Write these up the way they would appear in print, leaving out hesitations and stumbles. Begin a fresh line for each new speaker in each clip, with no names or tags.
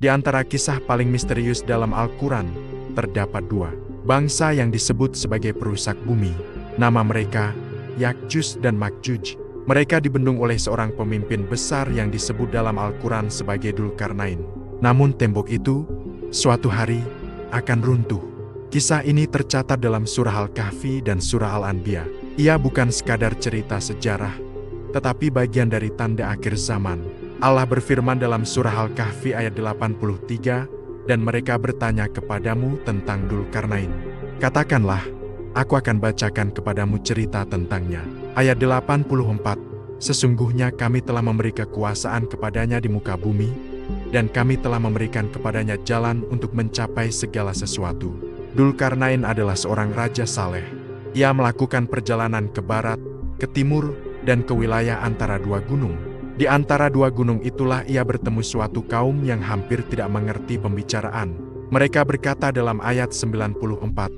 Di antara kisah paling misterius dalam Al-Quran, terdapat dua bangsa yang disebut sebagai perusak bumi. Nama mereka, Yakjuj dan Makjuj. Mereka dibendung oleh seorang pemimpin besar yang disebut dalam Al-Quran sebagai Dzulkarnain. Namun tembok itu, suatu hari, akan runtuh. Kisah ini tercatat dalam surah Al-Kahfi dan surah Al-Anbiya. Ia bukan sekadar cerita sejarah, tetapi bagian dari tanda akhir zaman. Allah berfirman dalam surah Al-Kahfi ayat 83, dan mereka bertanya kepadamu tentang Dzulkarnain. Katakanlah, aku akan bacakan kepadamu cerita tentangnya. Ayat 84, sesungguhnya kami telah memberi kekuasaan kepadanya di muka bumi, dan kami telah memberikan kepadanya jalan untuk mencapai segala sesuatu. Dzulkarnain adalah seorang raja saleh. Ia melakukan perjalanan ke barat, ke timur, dan ke wilayah antara dua gunung. Di antara dua gunung itulah ia bertemu suatu kaum yang hampir tidak mengerti pembicaraan. Mereka berkata dalam ayat 94,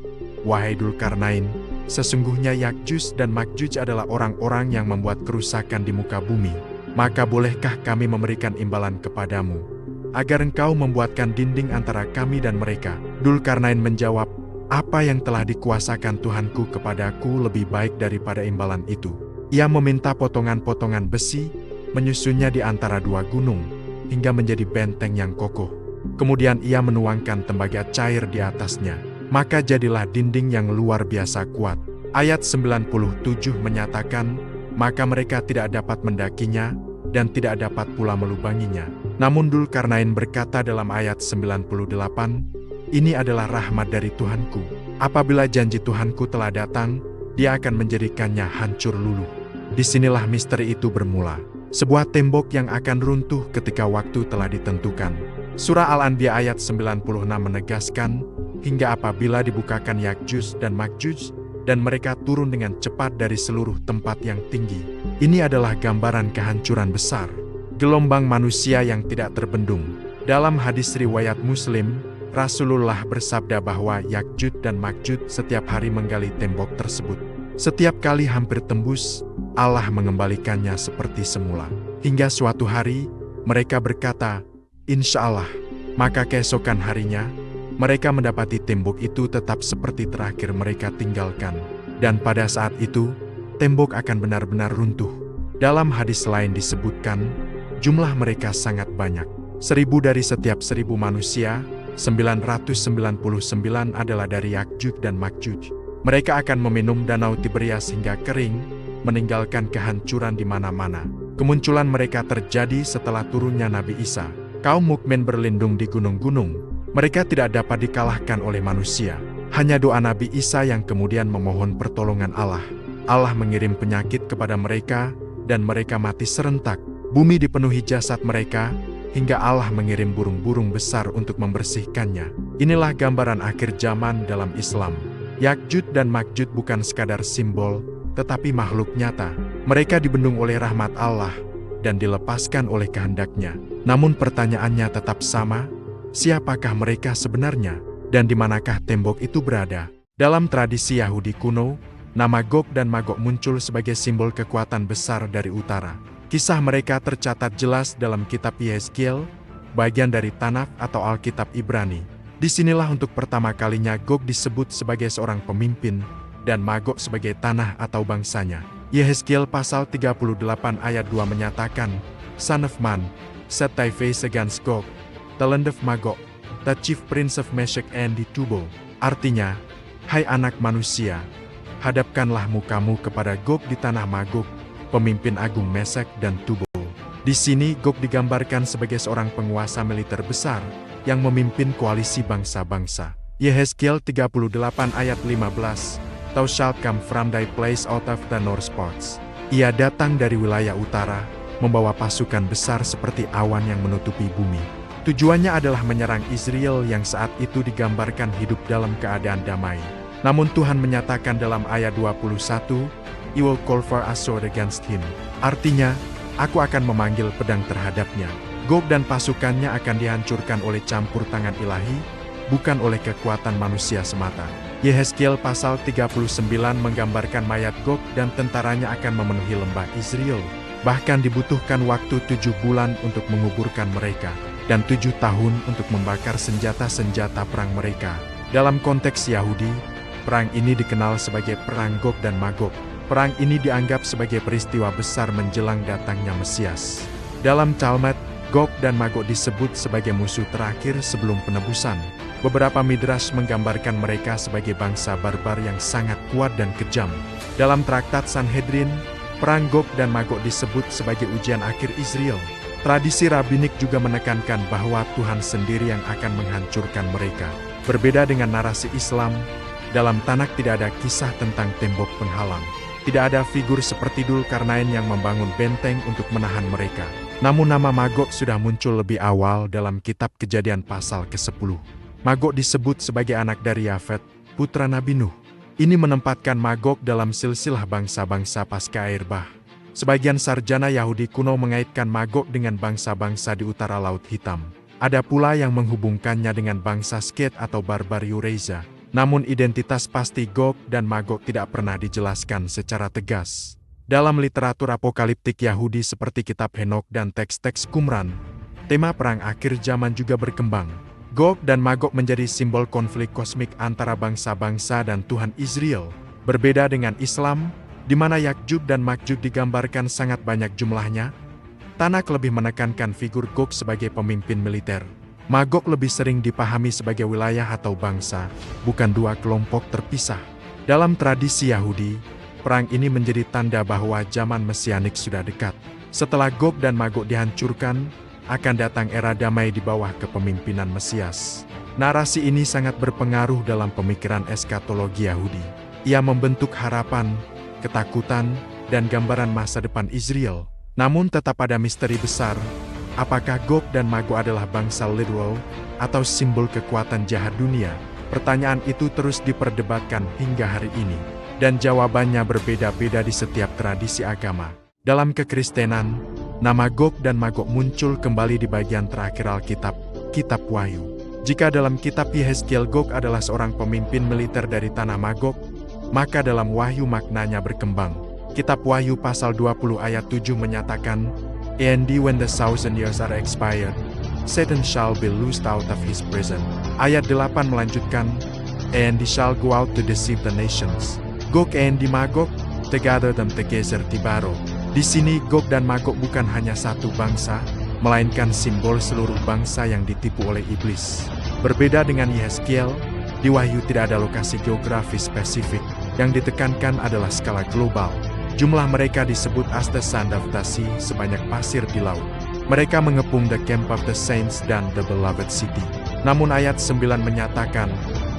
"Wahai Dzulkarnain, sesungguhnya Yakjuj dan Makjuj adalah orang-orang yang membuat kerusakan di muka bumi. Maka bolehkah kami memberikan imbalan kepadamu, agar engkau membuatkan dinding antara kami dan mereka?" Dzulkarnain menjawab, "Apa yang telah dikuasakan Tuhanku kepadaku lebih baik daripada imbalan itu." Ia meminta potongan-potongan besi, menyusunnya di antara dua gunung, hingga menjadi benteng yang kokoh. Kemudian ia menuangkan tembaga cair di atasnya. Maka jadilah dinding yang luar biasa kuat. Ayat 97 menyatakan, maka mereka tidak dapat mendakinya, dan tidak dapat pula melubanginya. Namun Dzulkarnain berkata dalam ayat 98, "Ini adalah rahmat dari Tuhanku. Apabila janji Tuhanku telah datang, Dia akan menjadikannya hancur luluh." Disinilah misteri itu bermula. Sebuah tembok yang akan runtuh ketika waktu telah ditentukan. Surah Al-Anbiya ayat 96 menegaskan, hingga apabila dibukakan Yakjuj dan Makjuj, dan mereka turun dengan cepat dari seluruh tempat yang tinggi. Ini adalah gambaran kehancuran besar. Gelombang manusia yang tidak terbendung. Dalam hadis riwayat Muslim, Rasulullah bersabda bahwa Yakjuj dan Makjuj setiap hari menggali tembok tersebut. Setiap kali hampir tembus, Allah mengembalikannya seperti semula. Hingga suatu hari, mereka berkata, "Insya Allah." Maka keesokan harinya, mereka mendapati tembok itu tetap seperti terakhir mereka tinggalkan. Dan pada saat itu, tembok akan benar-benar runtuh. Dalam hadis lain disebutkan, jumlah mereka sangat banyak. 1000 dari setiap 1000 manusia, 999 adalah dari Yakjuj dan Makjuj. Mereka akan meminum danau Tiberias hingga kering, meninggalkan kehancuran di mana-mana. Kemunculan mereka terjadi setelah turunnya Nabi Isa. Kaum mukmin berlindung di gunung-gunung. Mereka tidak dapat dikalahkan oleh manusia. Hanya doa Nabi Isa yang kemudian memohon pertolongan Allah. Allah mengirim penyakit kepada mereka, dan mereka mati serentak. Bumi dipenuhi jasad mereka, hingga Allah mengirim burung-burung besar untuk membersihkannya. Inilah gambaran akhir zaman dalam Islam. Yakjuj dan Makjuj bukan sekadar simbol, tetapi makhluk nyata. Mereka dibendung oleh rahmat Allah, dan dilepaskan oleh kehendaknya. Namun pertanyaannya tetap sama, siapakah mereka sebenarnya? Dan di manakah tembok itu berada? Dalam tradisi Yahudi kuno, nama Gog dan Magog muncul sebagai simbol kekuatan besar dari utara. Kisah mereka tercatat jelas dalam kitab Yehezkiel, bagian dari Tanakh atau Alkitab Ibrani. Disinilah untuk pertama kalinya Gog disebut sebagai seorang pemimpin, dan Magog sebagai tanah atau bangsanya. Yehezkiel pasal 38 ayat 2 menyatakan, "Son of man, set thy face against Gog, the land of Magog, the chief prince of Meshech and Tubal." Artinya, hai anak manusia, hadapkanlah mukamu kepada Gog di tanah Magog, pemimpin agung Meshech dan Tubal. Di sini Gog digambarkan sebagai seorang penguasa militer besar yang memimpin koalisi bangsa-bangsa. Yehezkiel 38 ayat 15, "Thou shalt come from thy place out of the north parts." Ia datang dari wilayah utara, membawa pasukan besar seperti awan yang menutupi bumi. Tujuannya adalah menyerang Israel yang saat itu digambarkan hidup dalam keadaan damai. Namun Tuhan menyatakan dalam ayat 21, "I will call for a sword against him." Artinya, aku akan memanggil pedang terhadapnya. Gog dan pasukannya akan dihancurkan oleh campur tangan ilahi, bukan oleh kekuatan manusia semata. Yehezkiel pasal 39 menggambarkan mayat Gog dan tentaranya akan memenuhi lembah Israel. Bahkan dibutuhkan waktu 7 bulan untuk menguburkan mereka. dan 7 tahun untuk membakar senjata-senjata perang mereka. Dalam konteks Yahudi, perang ini dikenal sebagai Perang Gog dan Magog. Perang ini dianggap sebagai peristiwa besar menjelang datangnya Mesias. Dalam Talmud, Gog dan Magog disebut sebagai musuh terakhir sebelum penebusan. Beberapa midrash menggambarkan mereka sebagai bangsa barbar yang sangat kuat dan kejam. Dalam traktat Sanhedrin, Perang Gog dan Magog disebut sebagai ujian akhir Israel. Tradisi rabbinik juga menekankan bahwa Tuhan sendiri yang akan menghancurkan mereka. Berbeda dengan narasi Islam, dalam Tanakh tidak ada kisah tentang tembok penghalang. Tidak ada figur seperti Dzulkarnain yang membangun benteng untuk menahan mereka. Namun nama Magog sudah muncul lebih awal dalam kitab Kejadian pasal ke-10. Magog disebut sebagai anak dari Yafet, putra Nabi Nuh. Ini menempatkan Magog dalam silsilah bangsa-bangsa pasca air bah. Sebagian sarjana Yahudi kuno mengaitkan Magog dengan bangsa-bangsa di utara Laut Hitam. Ada pula yang menghubungkannya dengan bangsa Sket atau barbar Yureza. Namun identitas pasti Gog dan Magog tidak pernah dijelaskan secara tegas. Dalam literatur apokaliptik Yahudi seperti kitab Henokh dan teks-teks Qumran, tema perang akhir zaman juga berkembang. Gog dan Magog menjadi simbol konflik kosmik antara bangsa-bangsa dan Tuhan Israel. Berbeda dengan Islam, di mana Yakjub dan Makjub digambarkan sangat banyak jumlahnya, Tanakh lebih menekankan figur Gog sebagai pemimpin militer. Magog lebih sering dipahami sebagai wilayah atau bangsa, bukan dua kelompok terpisah. Dalam tradisi Yahudi, perang ini menjadi tanda bahwa zaman mesianik sudah dekat. Setelah Gog dan Magog dihancurkan, akan datang era damai di bawah kepemimpinan Mesias. Narasi ini sangat berpengaruh dalam pemikiran eskatologi Yahudi. Ia membentuk harapan, ketakutan, dan gambaran masa depan Israel. Namun tetap ada misteri besar, apakah Gog dan Magog adalah bangsa literal atau simbol kekuatan jahat dunia? Pertanyaan itu terus diperdebatkan hingga hari ini, dan jawabannya berbeda-beda di setiap tradisi agama. Dalam kekristenan, nama Gog dan Magog muncul kembali di bagian terakhir Alkitab, Kitab Wahyu. Jika dalam kitab Yehezkiel Gog adalah seorang pemimpin militer dari tanah Magog, maka dalam Wahyu maknanya berkembang. Kitab Wahyu pasal 20 ayat 7 menyatakan, "And when the 1,000 years are expired, Satan shall be loosed out of his prison." Ayat 8 melanjutkan, "And he shall go out to deceive the nations." Gog and Magog, together them together tibaro. Di sini Gog dan Magog bukan hanya satu bangsa, melainkan simbol seluruh bangsa yang ditipu oleh iblis. Berbeda dengan Yehezkiel, di Wahyu tidak ada lokasi geografis spesifik, yang ditekankan adalah skala global. Jumlah mereka disebut as the sand of the sea, sebanyak pasir di laut. Mereka mengepung the camp of the saints dan the beloved city. Namun ayat 9 menyatakan,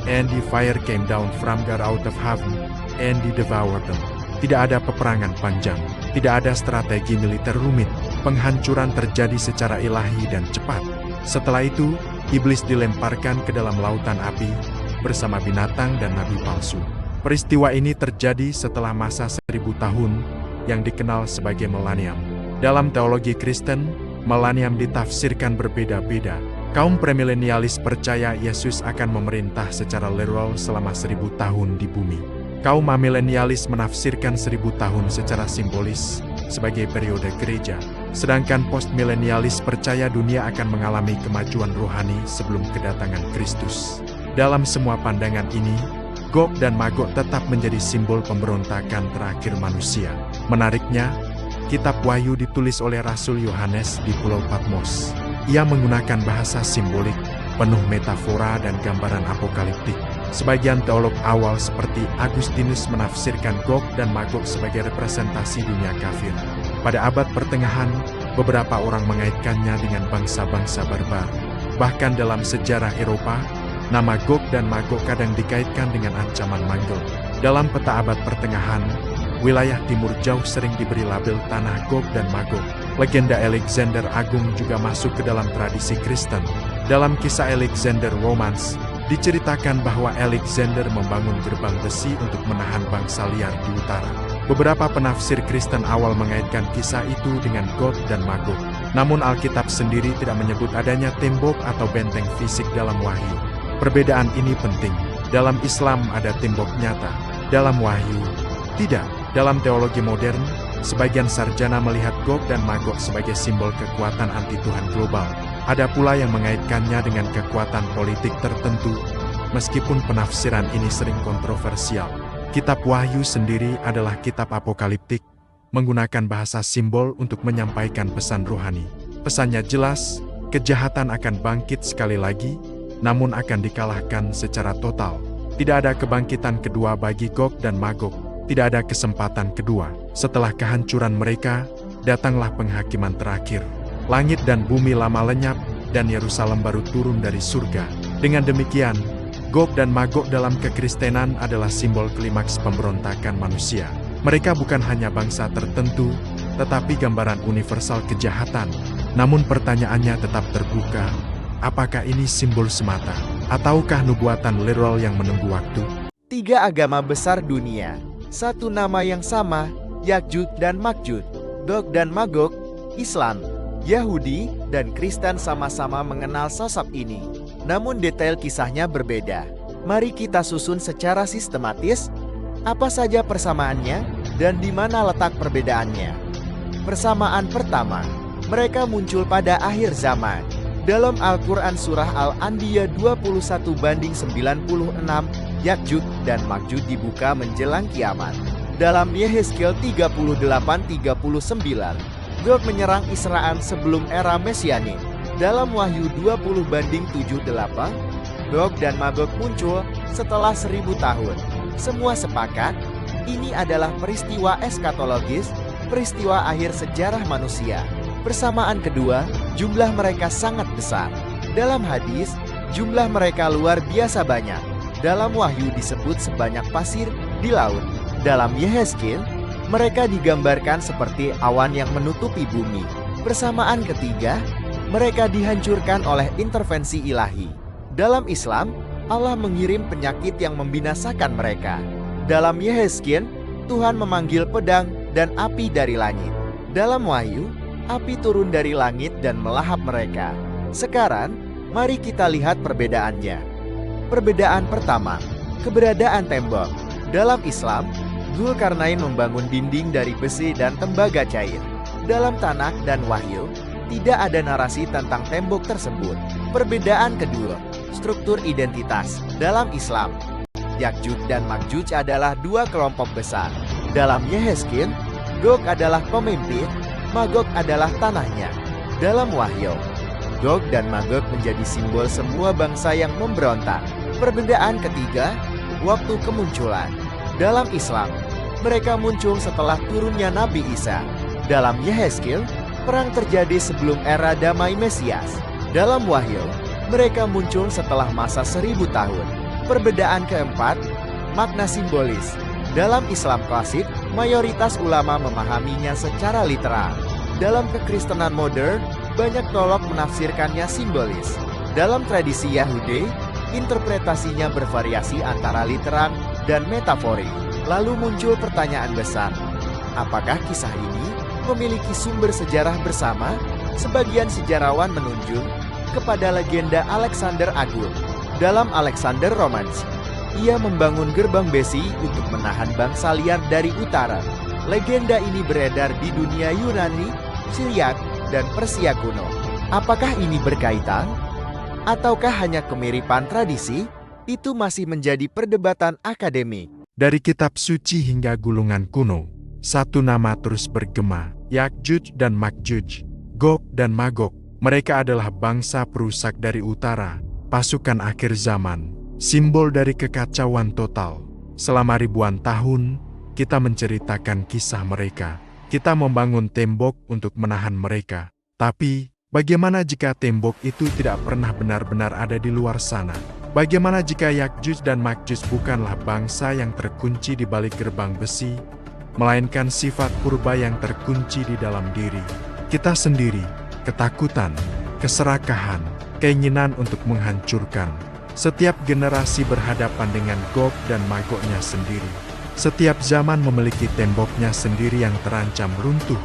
"And the fire came down from God out of heaven, and he devoured them." Tidak ada peperangan panjang, tidak ada strategi militer rumit. Penghancuran terjadi secara ilahi dan cepat. Setelah itu, iblis dilemparkan ke dalam lautan api bersama binatang dan nabi palsu. Peristiwa ini terjadi setelah masa 1000 tahun yang dikenal sebagai milenium. Dalam teologi Kristen, milenium ditafsirkan berbeda-beda. Kaum premilenialis percaya Yesus akan memerintah secara literal selama 1000 tahun di bumi. Kaum amilenialis menafsirkan 1000 tahun secara simbolis sebagai periode gereja. Sedangkan postmilenialis percaya dunia akan mengalami kemajuan rohani sebelum kedatangan Kristus. Dalam semua pandangan ini, Gog dan Magog tetap menjadi simbol pemberontakan terakhir manusia. Menariknya, kitab Wahyu ditulis oleh Rasul Yohanes di Pulau Patmos. Ia menggunakan bahasa simbolik, penuh metafora dan gambaran apokaliptik. Sebagian teolog awal seperti Agustinus menafsirkan Gog dan Magog sebagai representasi dunia kafir. Pada abad pertengahan, beberapa orang mengaitkannya dengan bangsa-bangsa barbar. Bahkan dalam sejarah Eropa, nama Gog dan Magog kadang dikaitkan dengan ancaman manggel. Dalam peta abad pertengahan, wilayah timur jauh sering diberi label tanah Gog dan Magog. Legenda Alexander Agung juga masuk ke dalam tradisi Kristen. Dalam kisah Alexander Romans, diceritakan bahwa Alexander membangun gerbang besi untuk menahan bangsa liar di utara. Beberapa penafsir Kristen awal mengaitkan kisah itu dengan Gog dan Magog. Namun Alkitab sendiri tidak menyebut adanya tembok atau benteng fisik dalam Wahyu. Perbedaan ini penting. Dalam Islam ada tembok nyata. Dalam Wahyu, tidak. Dalam teologi modern, sebagian sarjana melihat Gog dan Magog sebagai simbol kekuatan anti-Tuhan global. Ada pula yang mengaitkannya dengan kekuatan politik tertentu, meskipun penafsiran ini sering kontroversial. Kitab Wahyu sendiri adalah kitab apokaliptik, menggunakan bahasa simbol untuk menyampaikan pesan rohani. Pesannya jelas, kejahatan akan bangkit sekali lagi, namun akan dikalahkan secara total. Tidak ada kebangkitan kedua bagi Gog dan Magog, tidak ada kesempatan kedua. Setelah kehancuran mereka, datanglah penghakiman terakhir. Langit dan bumi lama lenyap, dan Yerusalem baru turun dari surga. Dengan demikian, Gog dan Magog dalam kekristenan adalah simbol klimaks pemberontakan manusia. Mereka bukan hanya bangsa tertentu, tetapi gambaran universal kejahatan. Namun pertanyaannya tetap terbuka, apakah ini simbol semata, ataukah nubuatan literal yang menunggu waktu?
3 agama besar dunia, satu nama yang sama, Yakjud dan Makjud. Gog dan Magog, Islam, Yahudi, dan Kristen sama-sama mengenal sosok ini. Namun detail kisahnya berbeda. Mari kita susun secara sistematis, apa saja persamaannya, dan di mana letak perbedaannya. Persamaan pertama, mereka muncul pada akhir zaman. Dalam Al-Quran Surah Al-Anbiya 21:96, Yakjud dan Makjud dibuka menjelang kiamat. Dalam Yehezkiel 38:39, Gog menyerang Israel sebelum era Mesianik. Dalam Wahyu 20:78, Gog dan Magog muncul setelah 1000 tahun. Semua sepakat, ini adalah peristiwa eskatologis, peristiwa akhir sejarah manusia. Persamaan kedua, jumlah mereka sangat besar. Dalam hadis, jumlah mereka luar biasa banyak. Dalam Wahyu disebut sebanyak pasir di laut. Dalam Yehezkiel, mereka digambarkan seperti awan yang menutupi bumi. Persamaan ketiga, mereka dihancurkan oleh intervensi ilahi. Dalam Islam, Allah mengirim penyakit yang membinasakan mereka. Dalam Yehezkiel, Tuhan memanggil pedang dan api dari langit. Dalam Wahyu, api turun dari langit dan melahap mereka. Sekarang, mari kita lihat perbedaannya. Perbedaan pertama, keberadaan tembok. Dalam Islam, Dzulkarnain membangun dinding dari besi dan tembaga cair. Dalam Tanakh dan Wahyu, tidak ada narasi tentang tembok tersebut. Perbedaan kedua, struktur identitas. Dalam Islam, Yakjud dan Makjud adalah 2 kelompok besar. Dalam Yehezkiel, Gog adalah pemimpin, Magog adalah tanahnya. Dalam Wahyu, Gog dan Magog menjadi simbol semua bangsa yang memberontak. Perbedaan ketiga, waktu kemunculan. Dalam Islam, mereka muncul setelah turunnya Nabi Isa. Dalam Yehezkiel, perang terjadi sebelum era damai Mesias. Dalam Wahyu, mereka muncul setelah masa 1000 tahun. Perbedaan keempat, makna simbolis. Dalam Islam klasik, mayoritas ulama memahaminya secara literal. Dalam kekristenan modern, banyak teolog menafsirkannya simbolis. Dalam tradisi Yahudi, interpretasinya bervariasi antara literal dan metaforik. Lalu muncul pertanyaan besar, apakah kisah ini memiliki sumber sejarah bersama? Sebagian sejarawan menunjuk kepada legenda Alexander Agung. Dalam Alexander Romans, ia membangun gerbang besi untuk menahan bangsa liar dari utara. Legenda ini beredar di dunia Yunani, Syriak, dan Persia kuno. Apakah ini berkaitan? Ataukah hanya kemiripan tradisi? Itu masih menjadi perdebatan akademik.
Dari kitab suci hingga gulungan kuno, satu nama terus bergema, Yakjud dan Makjud, Gog dan Magog. Mereka adalah bangsa perusak dari utara, pasukan akhir zaman, simbol dari kekacauan total. Selama ribuan tahun, kita menceritakan kisah mereka. Kita membangun tembok untuk menahan mereka. Tapi, bagaimana jika tembok itu tidak pernah benar-benar ada di luar sana? Bagaimana jika Yakjud dan Makjud bukanlah bangsa yang terkunci di balik gerbang besi, melainkan sifat purba yang terkunci di dalam diri kita sendiri, ketakutan, keserakahan, keinginan untuk menghancurkan. Setiap generasi berhadapan dengan Gog dan Magognya sendiri. Setiap zaman memiliki temboknya sendiri yang terancam runtuh.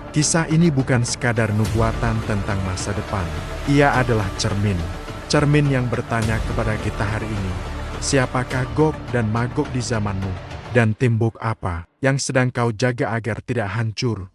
Kisah ini bukan sekadar nubuatan tentang masa depan. Ia adalah cermin yang bertanya kepada kita hari ini. Siapakah Gog dan Magog di zamanmu? Dan tembok apa yang sedang kau jaga agar tidak hancur?